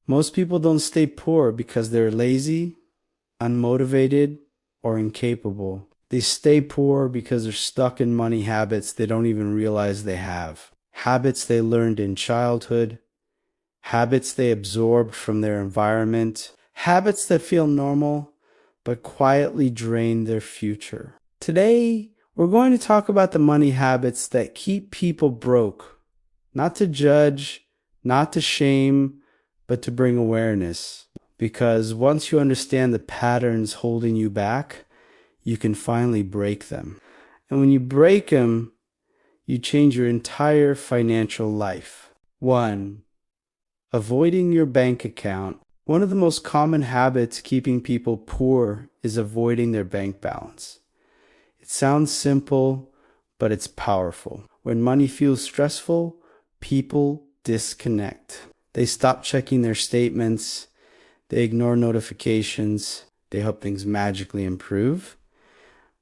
Most people don't stay poor because they're lazy, unmotivated, or incapable. They stay poor because they're stuck in money habits they don't even realize they have. Habits they learned in childhood, habits they absorbed from their environment, habits that feel normal but quietly drain their future. Today, we're going to talk about the money habits that keep people broke. Not to judge, not to shame, but to bring awareness. Because once you understand the patterns holding you back, you can finally break them. And when you break them, you change your entire financial life. 1. Avoiding your bank account. One of the most common habits keeping people poor is avoiding their bank balance. It sounds simple, but it's powerful. When money feels stressful, people disconnect. They stop checking their statements. They ignore notifications. They hope things magically improve.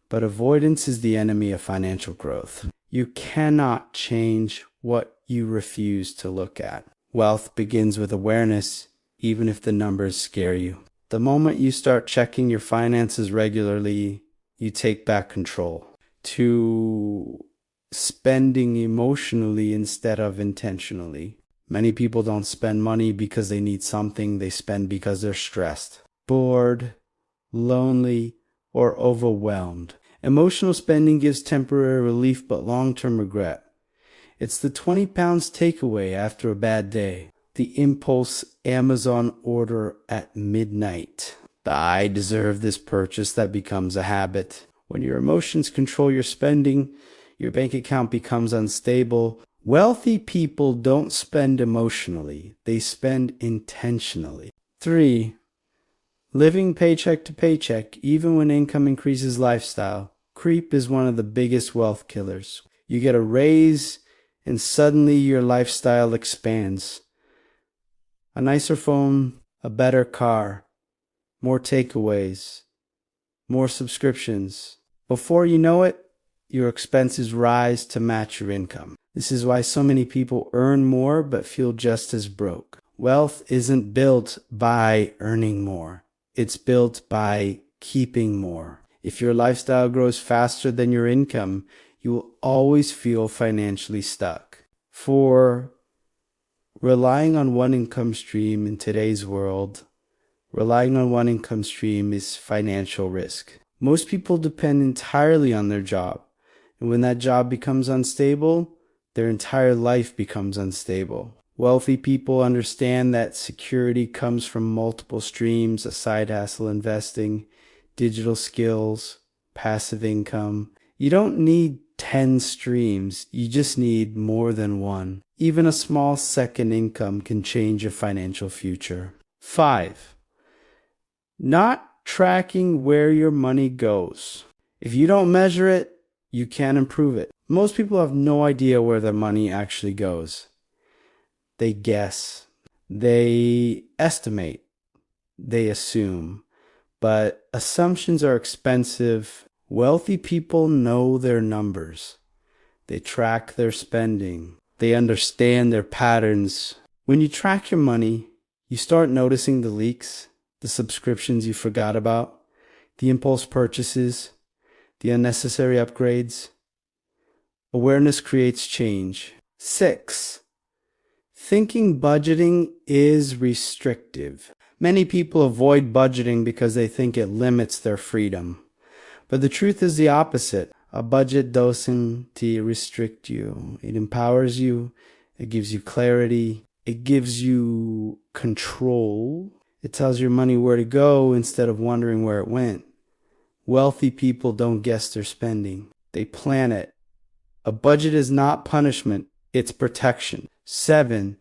But avoidance is the enemy of financial growth. You cannot change what you refuse to look at. Wealth begins with awareness, even if the numbers scare you. The moment you start checking your finances regularly, you take back control. 2. Spending emotionally instead of intentionally. Many people don't spend money because they need something. They spend because they're stressed, bored, lonely, or overwhelmed. Emotional spending gives temporary relief but long-term regret. It's the 20 pounds takeaway after a bad day. The impulse Amazon order at midnight. The "I deserve this" purchase that becomes a habit. When your emotions control your spending, your bank account becomes unstable. Wealthy people don't spend emotionally. They spend intentionally. 3. Living paycheck to paycheck, even when income increases lifestyle. Creep is one of the biggest wealth killers. You get a raise, and suddenly your lifestyle expands. A nicer phone, a better car, more takeaways, more subscriptions. Before you know it, your expenses rise to match your income. This is why so many people earn more but feel just as broke. Wealth isn't built by earning more. It's built by keeping more. If your lifestyle grows faster than your income, you will always feel financially stuck. 4. Relying on one income stream in today's world. Relying on one income stream is financial risk. Most people depend entirely on their job. And when that job becomes unstable, their entire life becomes unstable. Wealthy people understand that security comes from multiple streams: a side hustle, investing, digital skills, passive income. You don't need 10 streams, you just need more than one. Even a small second income can change your financial future. 5. Not tracking where your money goes. If you don't measure it, you can't improve it. Most people have no idea where their money actually goes. They guess, they estimate, they assume. But assumptions are expensive. Wealthy people know their numbers. They track their spending. They understand their patterns. When you track your money, you start noticing the leaks, the subscriptions you forgot about, the impulse purchases, the unnecessary upgrades. Awareness creates change. 6. Thinking budgeting is restrictive. Many people avoid budgeting because they think it limits their freedom. But the truth is the opposite. A budget doesn't restrict you. It empowers you. It gives you clarity. It gives you control. It tells your money where to go instead of wondering where it went. Wealthy people don't guess their spending. They plan it. A budget is not punishment. It's protection. 7.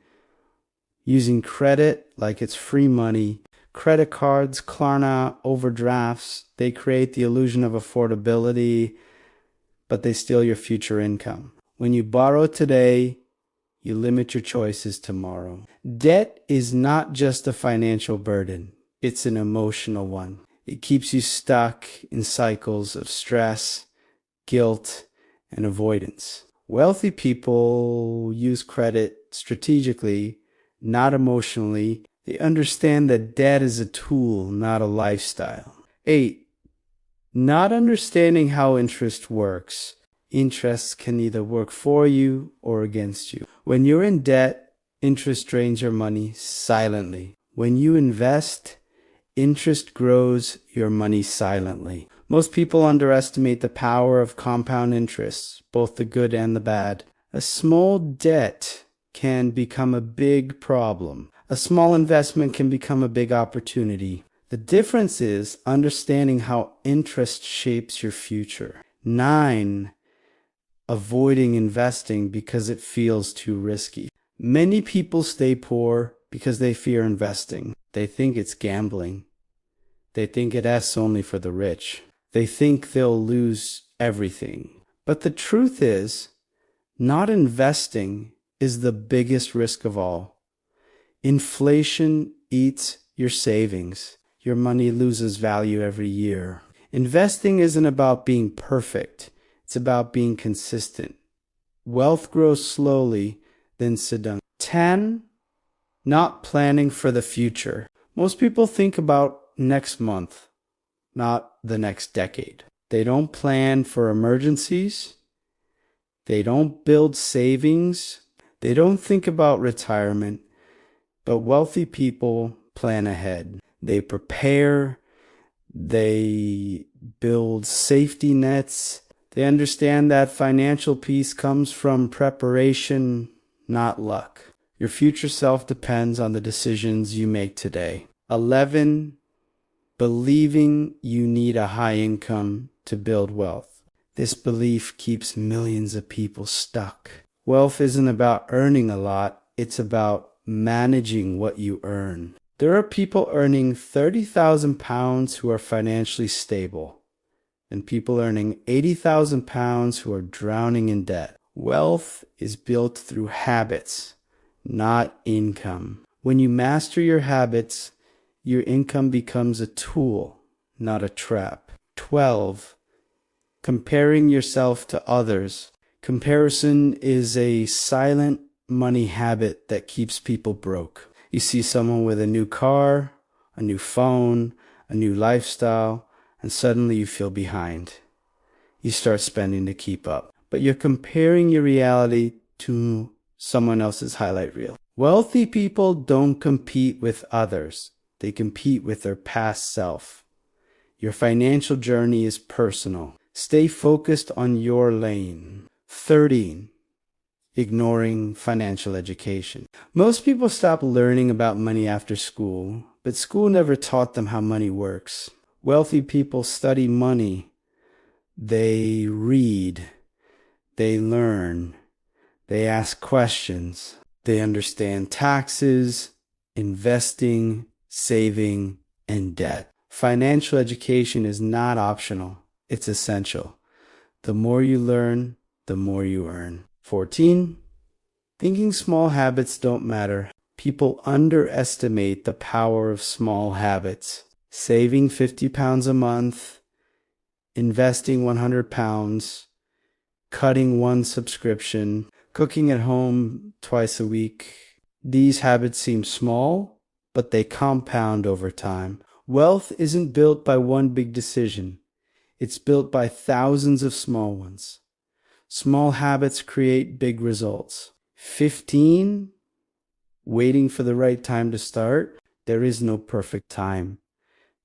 Using credit like it's free money. Credit cards, Klarna, overdrafts, they create the illusion of affordability, but they steal your future income. When you borrow today, you limit your choices tomorrow. Debt is not just a financial burden. It's an emotional one. It keeps you stuck in cycles of stress, guilt, and avoidance. Wealthy people use credit strategically, not emotionally. They understand that debt is a tool, not a lifestyle. 8. Not understanding how interest works. Interest can either work for you or against you. When you're in debt, interest drains your money silently. When you invest, interest grows your money silently. Most people underestimate the power of compound interest, both the good and the bad. A small debt can become a big problem. A small investment can become a big opportunity. The difference is understanding how interest shapes your future. 9. Avoiding investing because it feels too risky. Many people stay poor because they fear investing. They think it's gambling. They think it asks only for the rich. They think they'll lose everything. But the truth is, not investing is the biggest risk of all. Inflation eats your savings. Your money loses value every year. Investing isn't about being perfect. It's about being consistent. Wealth grows slowly, then sedunk. 10. Not planning for the future. Most people think about next month, not the next decade. They don't plan for emergencies. They don't build savings. They don't think about retirement. But wealthy people plan ahead. They prepare. They build safety nets. They understand that financial peace comes from preparation, not luck. Your future self depends on the decisions you make today. 11. Believing you need a high income to build wealth. This belief keeps millions of people stuck. Wealth isn't about earning a lot. It's about managing what you earn. There are people earning £30,000 who are financially stable, and people earning £80,000 who are drowning in debt. Wealth is built through habits, not income. When you master your habits, your income becomes a tool, not a trap. 12. Comparing yourself to others. Comparison is a silent money habit that keeps people broke. You see someone with a new car, a new phone, a new lifestyle, and suddenly you feel behind. You start spending to keep up. But you're comparing your reality to someone else's highlight reel. Wealthy people don't compete with others. They compete with their past self. Your financial journey is personal. Stay focused on your lane. 13. Ignoring financial education. Most people stop learning about money after school, but school never taught them how money works. Wealthy people study money. They read. They learn. They ask questions. They understand taxes, investing, saving, and debt. Financial education is not optional. It's essential. The more you learn, the more you earn. 14. Thinking small habits don't matter. People underestimate the power of small habits. Saving £50 a month, investing £100, cutting one subscription, cooking at home twice a week. These habits seem small, but they compound over time. Wealth isn't built by one big decision. It's built by thousands of small ones. Small habits create big results. 15. Waiting for the right time to start. There is no perfect time.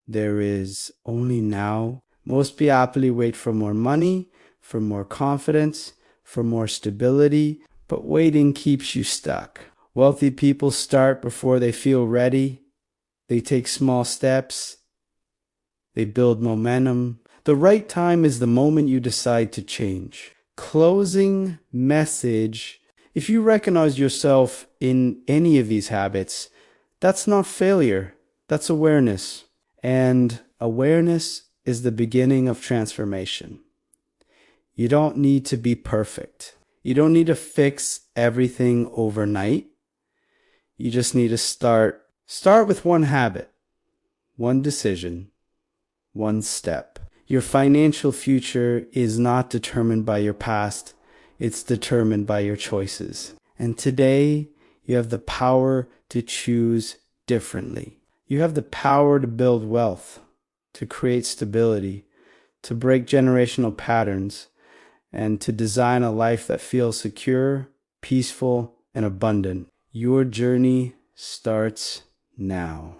There is only now. Most people wait for more money, for more confidence, for more stability, but waiting keeps you stuck. Wealthy people start before they feel ready. They take small steps. They build momentum. The right time is the moment you decide to change. Closing message. If you recognize yourself in any of these habits, that's not failure. That's awareness. And awareness is the beginning of transformation. You don't need to be perfect. You don't need to fix everything overnight. You just need to start. Start with one habit, one decision, one step. Your financial future is not determined by your past. It's determined by your choices. And today, you have the power to choose differently. You have the power to build wealth, to create stability, to break generational patterns, and to design a life that feels secure, peaceful, and abundant. Your journey starts now.